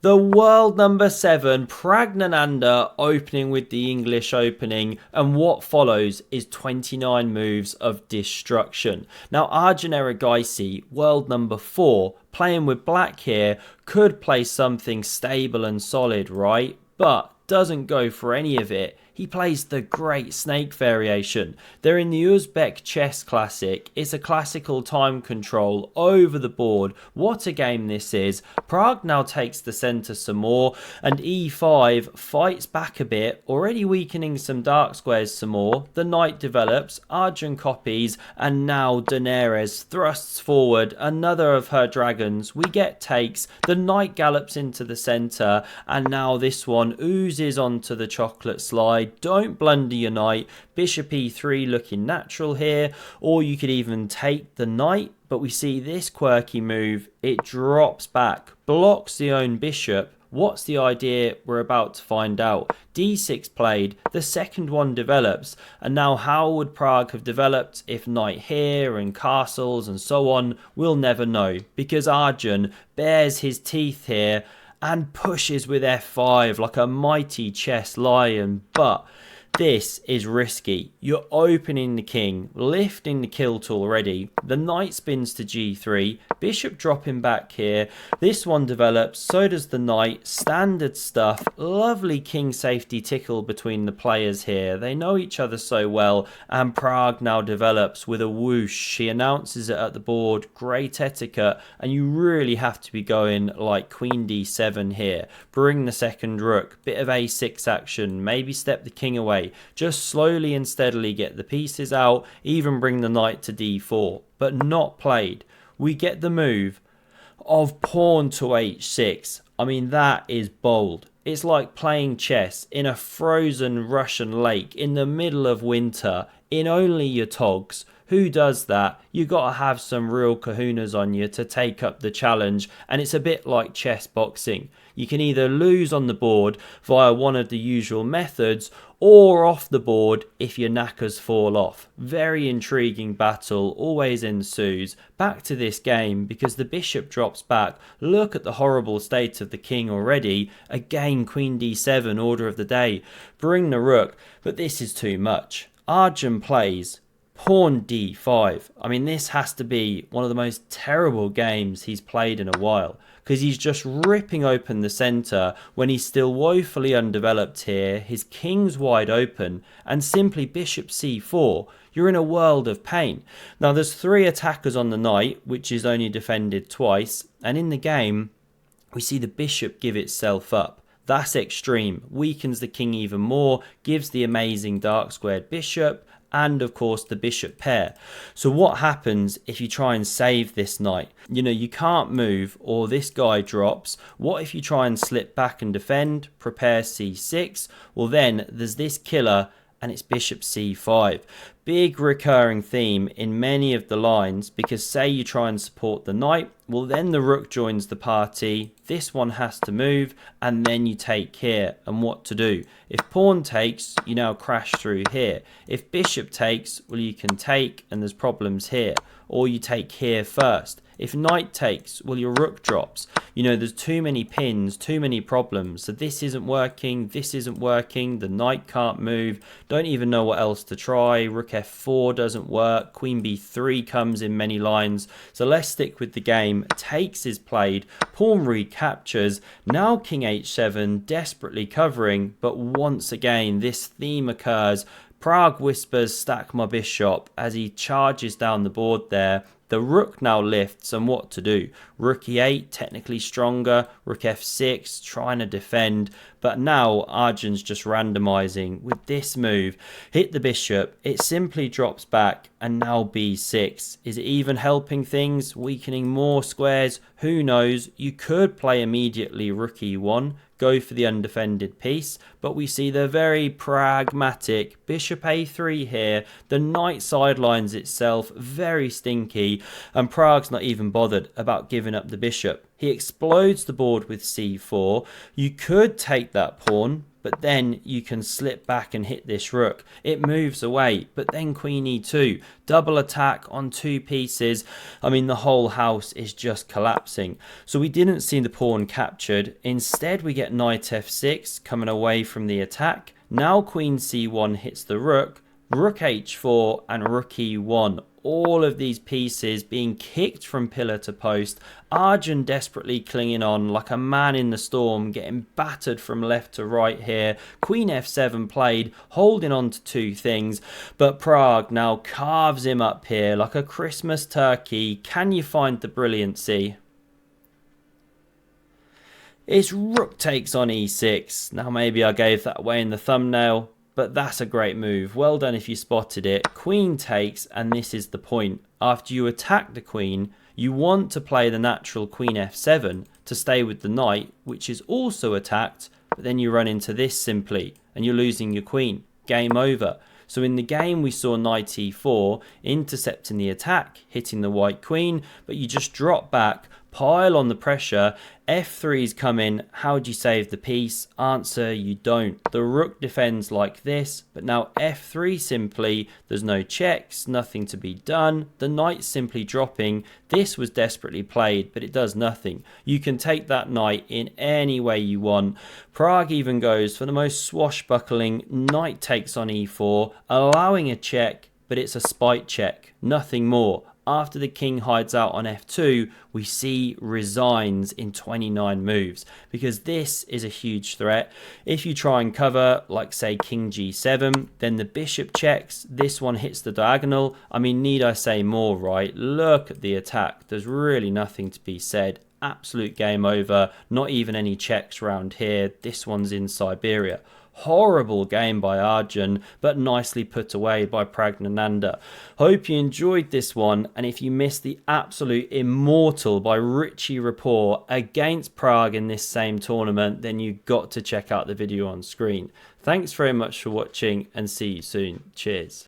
The world number 7, Pragg opening with the English opening, and what follows is 29 moves of destruction. Now Arjun, world number 4, playing with black here, could play something stable and solid, right? But doesn't go for any of it. He plays the Great Snake variation. They're in the Uzbek Chess Classic. It's a classical time control over the board. What a game this is. Pragg now takes the centre some more, and e5 fights back a bit, already weakening some dark squares some more. The knight develops, Arjun copies, and now Daenerys thrusts forward another of her dragons. We get takes, the knight gallops into the centre, and now this one oozes onto the chocolate slide. Don't blunder your knight. Bishop e3 looking natural here, or you could even take the knight, but we see this quirky move. It drops back, blocks the own bishop. What's the idea? We're about to find out. d6 played, the second one develops, and now how would Pragg have developed if knight here and castles and so on? We'll never know, because Arjun bares his teeth here and pushes with f5 like a mighty chess lion. But this is risky. You're opening the king, lifting the kill tool already. The knight spins to g3, bishop dropping back here. This one develops, so does the knight. Standard stuff. Lovely king safety tickle between the players here. They know each other so well, and Pragg now develops with a whoosh. He announces it at the board. Great etiquette, and you really have to be going like queen d7 here. Bring the second rook, bit of a6 action, maybe step the king away. Just slowly and steadily get the pieces out, even bring the knight to d4, but not played. We get the move of pawn to h6. I mean, that is bold. It's like playing chess in a frozen Russian lake in the middle of winter in only your togs. Who does that? You gotta have some real kahunas on you to take up the challenge, and it's a bit like chess boxing. You can either lose on the board via one of the usual methods, or off the board if your knackers fall off. Very intriguing battle always ensues. Back to this game, because the bishop drops back. Look at the horrible state of the king already. Again, queen d7, order of the day. Bring the rook, but this is too much. Arjun plays pawn d5. I mean, this has to be one of the most terrible games he's played in a while, because he's just ripping open the centre when he's still woefully undeveloped here. His king's wide open, and simply bishop c4. You're in a world of pain. Now, there's 3 attackers on the knight, which is only defended twice, and in the game, we see the bishop give itself up. That's extreme, weakens the king even more, gives the amazing dark squared bishop, and of course the bishop pair. So what happens if you try and save this knight? You know, you can't move, or this guy drops. What if you try and slip back and defend, prepare c6? Well, then there's this killer, and it's bishop c5. Big recurring theme in many of the lines, because say you try and support the knight, well, then the rook joins the party. This one has to move, and then you take here. And what to do? If pawn takes, you now crash through here. If bishop takes, well, you can take, and there's problems here. Or you take here first. If knight takes, well, your rook drops. You know, there's too many pins, too many problems. So this isn't working, the knight can't move. Don't even know what else to try. Rook f4 doesn't work. Queen b3 comes in many lines. So let's stick with the game. Takes is played. Pawn recaptures. Now king h7, desperately covering. But once again, this theme occurs. Pragg whispers, stack my bishop, as he charges down the board there. The rook now lifts, and what to do? Rook e8, technically stronger. Rook f6, trying to defend. But now Arjun's just randomizing with this move. Hit the bishop, it simply drops back, and now b6. Is it even helping things? Weakening more squares? Who knows? You could play immediately rook e1. Go for the undefended piece, but we see the very pragmatic bishop a3 here. The knight sidelines itself, very stinky, and Pragg's not even bothered about giving up the bishop. He explodes the board with c4. You could take that pawn, but then you can slip back and hit this rook. It moves away, but then queen e2, double attack on 2 pieces. I mean, the whole house is just collapsing. So we didn't see the pawn captured. Instead, we get knight f6 coming away from the attack. Now queen c1 hits the rook, rook h4 and rook e1. All of these pieces being kicked from pillar to post. Arjun desperately clinging on like a man in the storm, getting battered from left to right here. Queen f7 played, holding on to 2 things, but Pragg now carves him up here like a Christmas turkey. Can you find the brilliancy? It's rook takes on e6. Now maybe I gave that away in the thumbnail, but that's a great move. Well done if you spotted it. Queen takes, and this is the point. After you attack the queen, you want to play the natural queen f7 to stay with the knight, which is also attacked, but then you run into this simply, and you're losing your queen. Game over. So in the game, we saw knight e4 intercepting the attack, hitting the white queen, but you just drop back, pile on the pressure. F3's come in. How do you save the piece? Answer, you don't. The rook defends like this, but now F3 simply, there's no checks, nothing to be done. The knight's simply dropping. This was desperately played, but it does nothing. You can take that knight in any way you want. Pragg even goes for the most swashbuckling knight takes on e4, allowing a check, but it's a spite check, nothing more. After the king hides out on f2, we see resigns in 29 moves, because this is a huge threat. If you try and cover, like say king g7, then the bishop checks, this one hits the diagonal. I mean, need I say more, right? Look at the attack. There's really nothing to be said. Absolute game over. Not even any checks around here. This one's in Siberia. Horrible game by Arjun, but nicely put away by Pragg. Hope you enjoyed this one, and if you missed the absolute immortal by Richie Rapport against Pragg in this same tournament, then you got to check out the video on screen. Thanks very much for watching, and see you soon. Cheers.